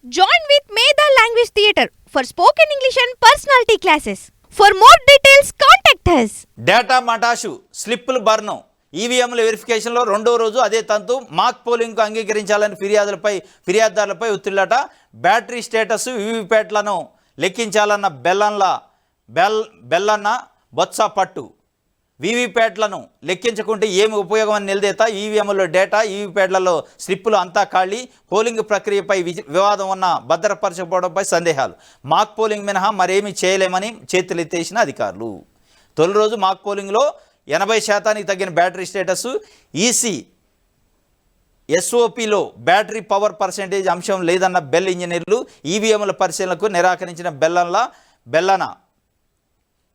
Join with Medha Language Theatre for spoken English and personality classes. For more details, contact us. Data మటాషు స్లిప్పులు burn ఈవీఎంల వెరిఫికేషన్లో రెండో రోజు అదే తంతు మాక్ పోలింగ్కు అంగీకరించాలని ఫిర్యాదుదారులపై ఒత్తిళ్లట. బ్యాటరీ స్టేటస్ వీవీప్యాట్లను లెక్కించాలన్న బెల్లన్న బొత్స పట్టు. వీవీప్యాట్లను లెక్కించకుంటే ఏమి ఉపయోగం అని నిలదీత. ఈవీఎంలో డేటా ఈవీప్యాట్లలో స్లిప్పులు అంతా ఖాళీ. పోలింగ్ ప్రక్రియపై వివాదం ఉన్న భద్రపరచకపోవడంపై సందేహాలు. మాక్ పోలింగ్ మినహా మరేమీ చేయలేమని చేతులెత్తేసిన అధికారులు. తొలి రోజు మాక్ పోలింగ్లో 80% తగ్గిన బ్యాటరీ స్టేటస్. ఈసీ ఎస్ఓపిలో బ్యాటరీ పవర్ పర్సెంటేజ్ అంశం లేదన్న బెల్ ఇంజనీర్లు. ఈవీఎంల పరిశీలనకు నిరాకరించిన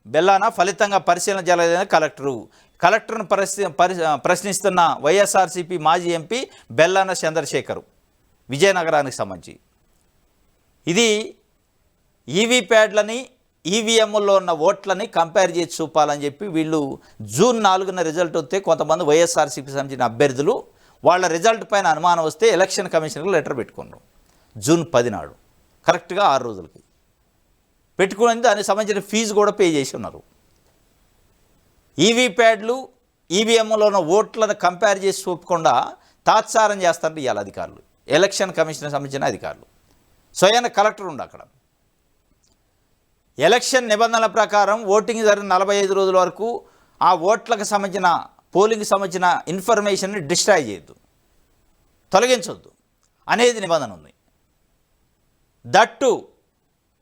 బెల్లాన ఫలితంగా పరిశీలన జరగలేదని కలెక్టర్ను ప్రశ్నిస్తున్న వైఎస్ఆర్సీపీ మాజీ ఎంపీ బెల్లాన చంద్రశేఖర్ విజయనగరానికి సంబంధించి. ఇది ఈవీప్యాడ్లని ఈవీఎంలో ఉన్న ఓట్లని కంపేర్ చేసి చూపాలని చెప్పి వీళ్ళు జూన్ 4న రిజల్ట్ వస్తే కొంతమంది వైఎస్ఆర్సీపీ సంబంధించిన అభ్యర్థులు వాళ్ళ రిజల్ట్ పైన అనుమానం వస్తే ఎలక్షన్ కమిషనర్కి లెటర్ పెట్టుకున్నారు. జూన్ 10 నాడు కరెక్ట్గా 6 రోజులకి పెట్టుకుని దానికి సంబంధించిన ఫీజు కూడా పే చేసి ఉన్నారు. ఈవీప్యాడ్లు ఈవీఎంలో ఉన్న ఓట్లను కంపేర్ చేసి చూపకుండా తాత్సారం చేస్తారు ఇవాళ అధికారులు, ఎలక్షన్ కమిషన్ సంబంధించిన అధికారులు. స్వయాన కలెక్టర్ ఉండు అక్కడ. ఎలక్షన్ నిబంధనల ప్రకారం ఓటింగ్ జరిగిన 45 రోజుల వరకు ఆ ఓట్లకు సంబంధించిన పోలింగ్కి సంబంధించిన ఇన్ఫర్మేషన్ని డిస్ట్రాయ్ చేయొద్దు, తొలగించొద్దు అనేది నిబంధన ఉంది. దట్టు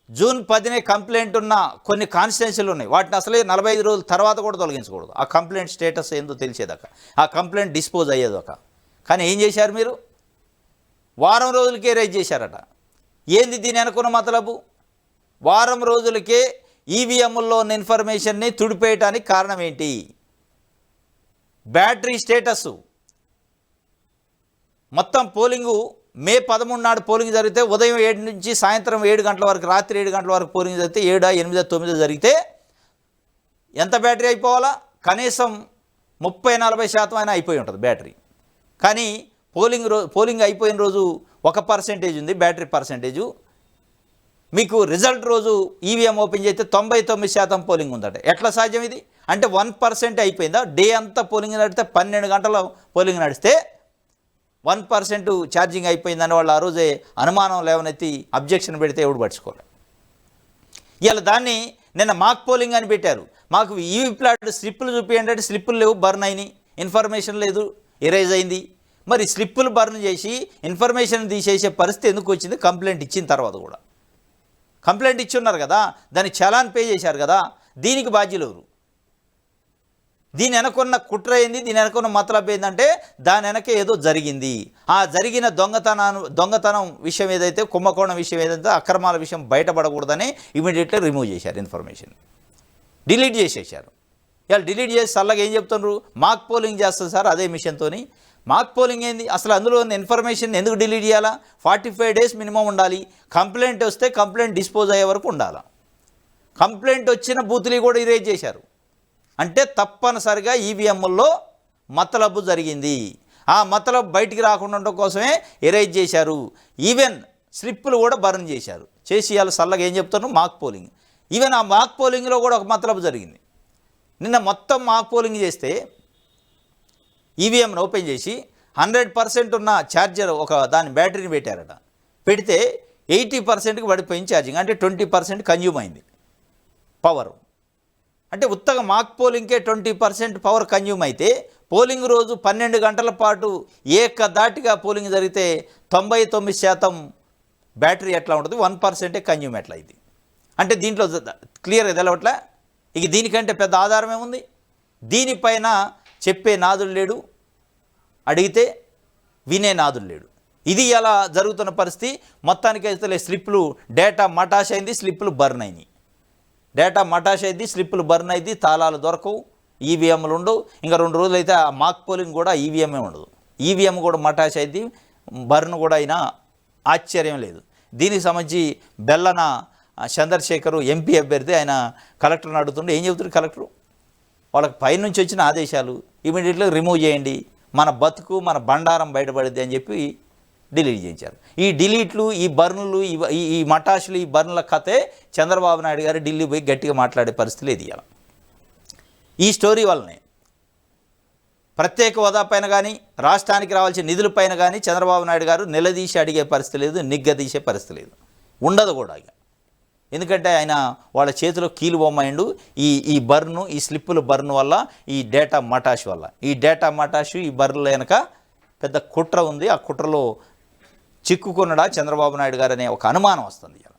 జూన్ 10నే కంప్లైంట్ ఉన్న కొన్ని కాన్స్టిట్యున్సీలు ఉన్నాయి. వాటిని అసలే 45 రోజుల తర్వాత కూడా తొలగించకూడదు. ఆ కంప్లైంట్ స్టేటస్ ఏందో తెలిసేదాకా, ఆ కంప్లైంట్ డిస్పోజ్ అయ్యేదాకా. కానీ ఏం చేశారు మీరు? వారం రోజులకే రైజ్ చేశారట. ఏంది దీని అనుకున్న మతలబు? వారం రోజులకే ఈవీఎంల్లో ఉన్న ఇన్ఫర్మేషన్ని తుడిపేయటానికి కారణం ఏంటి? బ్యాటరీ స్టేటస్ మొత్తం పోలింగు మే 13 నాడు పోలింగ్ జరిగితే ఉదయం 7 నుంచి సాయంత్రం 7 గంటల వరకు, రాత్రి 7 గంటల వరకు పోలింగ్ జరిగితే 7, 8, 9 జరిగితే ఎంత బ్యాటరీ అయిపోవాలా? కనీసం 30-40% అయినా అయిపోయి ఉంటుంది బ్యాటరీ. కానీ పోలింగ్ అయిపోయిన రోజు 1% ఉంది బ్యాటరీ పర్సెంటేజు. మీకు రిజల్ట్ రోజు ఈవీఎం ఓపెన్ చేస్తే 99% పోలింగ్ ఉందట. ఎట్లా సాధ్యం ఇది? అంటే 1% అయిపోయిందా? డే అంతా పోలింగ్ నడిస్తే 12 గంటల పోలింగ్ నడిస్తే 1% ఛార్జింగ్ అయిపోయిందని వాళ్ళు ఆ రోజే అనుమానం లేవనెత్తి అబ్జెక్షన్ పెడితే ఎవడు పట్టుకోలేదు. ఇవాళ దాన్ని నిన్న మాక్ పోలింగ్ అని పెట్టారు. మాకు ఈవీప్యాట్ స్లిప్పులు చూపించండి అంటే స్లిప్పులు లేవు, బర్న్ అయినాయి, ఇన్ఫర్మేషన్ లేదు, ఎరేజ్ అయింది. మరి స్లిప్పులు బర్న్ చేసి ఇన్ఫర్మేషన్ తీసేసే పరిస్థితి ఎందుకు వచ్చింది? కంప్లైంట్ ఇచ్చిన తర్వాత కూడా. కంప్లైంట్ ఇచ్చి ఉన్నారు కదా, దాన్ని చలాన్ పే చేశారు కదా, దీనికి బాధ్యులు ఎవరు? దీని వెనకున్న కుట్ర ఏంది? దీని వెనకున్న మతలబ్ ఏంటంటే దాని వెనక ఏదో జరిగింది. ఆ జరిగిన దొంగతనం విషయం ఏదైతే, కుంభకోణం విషయం ఏదైతే, అక్రమాల విషయం బయటపడకూడదని ఇమీడియట్లీ రిమూవ్ చేశారు, ఇన్ఫర్మేషన్ డిలీట్ చేసేసారు. ఇవాళ డిలీట్ చేసి చల్లగా ఏం చెప్తున్నారు? మాక్ పోలింగ్ చేస్తారు సార్ అదే మిషన్తో. మాక్ పోలింగ్ ఏంది? అసలు అందులో ఉన్న ఇన్ఫర్మేషన్ ఎందుకు డిలీట్ చేయాలా? 45 డేస్ మినిమం ఉండాలి. కంప్లైంట్ వస్తే కంప్లైంట్ డిస్పోజ్ అయ్యే వరకు ఉండాలి. కంప్లైంట్ వచ్చిన బూతులు కూడా ఇరేజ్ చేశారు. అంటే తప్పనిసరిగా ఈవీఎంల్లో మతలబు జరిగింది. ఆ మతలబు బయటికి రాకుండా ఉండడం కోసమే ఎరేజ్ చేశారు. ఈవెన్ స్లిప్పులు కూడా బర్న్ చేశారు. చేసి ఇవాళ చల్లగా ఏం చెప్తాను? Mock polling. ఈవెన్ ఆ మాక్ పోలింగ్లో కూడా ఒక మతలబు జరిగింది. నిన్న మొత్తం మాక్ పోలింగ్ చేస్తే ఈవీఎంను ఓపెన్ చేసి 100% ఉన్న ఛార్జర్ దాని బ్యాటరీని పెట్టారట. పెడితే 80%కి పడిపోయింది ఛార్జింగ్. అంటే 20% కన్జ్యూమ్ అయింది పవర్. అంటే ఉత్తగా మాక్ పోలింగ్కే 20% పవర్ కన్జ్యూమ్ అయితే పోలింగ్ రోజు 12 గంటల పాటు ఏకదాటిగా పోలింగ్ జరిగితే 99% బ్యాటరీ ఎట్లా ఉంటుంది? 1% కన్జ్యూమ్ ఎట్లా అయింది? అంటే దీంట్లో క్లియర్గా తెలవట్లే. ఇక దీనికంటే పెద్ద ఆధారం ఏముంది? దీనిపైన చెప్పే నాదుడు లేడు, అడిగితే వినే నాదుడు లేడు. ఇది ఎలా జరుగుతున్న పరిస్థితి. మొత్తానికి అయితే స్లిప్పులు డేటా మటాష్ అయింది, స్లిప్పులు బర్న్ అయినాయి. డేటా మటాష్ అయింది, స్లిప్పులు బర్న్ అయింది, తాళాలు దొరకవు, ఈవీఎంలు ఉండవు. ఇంకా 2 రోజులు అయితే ఆ మాక్ పోలింగ్ కూడా ఈవీఎంఏ ఉండదు. ఈవీఎం కూడా మటాష్ అయింది, బర్న్ కూడా అయినా ఆశ్చర్యం లేదు. దీనికి సంబంధించి బెల్లన చంద్రశేఖర్ ఎంపీ అభ్యర్థి, ఆయన కలెక్టర్ని అడుగుతుండే. ఏం చెబుతారు కలెక్టరు? వాళ్ళకి పైనుంచి వచ్చిన ఆదేశాలు ఇమీడియట్గా రిమూవ్ చేయండి, మన బతుకు మన బండారం బయటపడిద్ది అని చెప్పి డిలీట్ చేయించారు. ఈ డిలీట్లు, ఈ బర్నులు, ఈ మటాషులు, ఈ బర్నుల కథే చంద్రబాబు నాయుడు గారు ఢిల్లీ పోయి గట్టిగా మాట్లాడే పరిస్థితి లేదు ఇవాళ. ఈ స్టోరీ వల్లనే ప్రత్యేక హోదా పైన కానీ రాష్ట్రానికి రావాల్సిన నిధులపైన కానీ చంద్రబాబు నాయుడు గారు నిలదీసి అడిగే పరిస్థితి లేదు, నిగ్గదీసే పరిస్థితి లేదు, ఉండదు కూడా ఇక. ఎందుకంటే ఆయన వాళ్ళ చేతిలో కీలు బొమ్మైండు. ఈ బర్ను, ఈ స్లిప్పుల బర్ను వల్ల, ఈ డేటా మటాష్ వల్ల, ఈ డేటా మటాషు, ఈ బర్నుల వెనక పెద్ద కుట్ర ఉంది. ఆ కుట్రలో చిక్కుకున్నడా చంద్రబాబు నాయుడు గారు అనే ఒక అనుమానం వస్తుంది.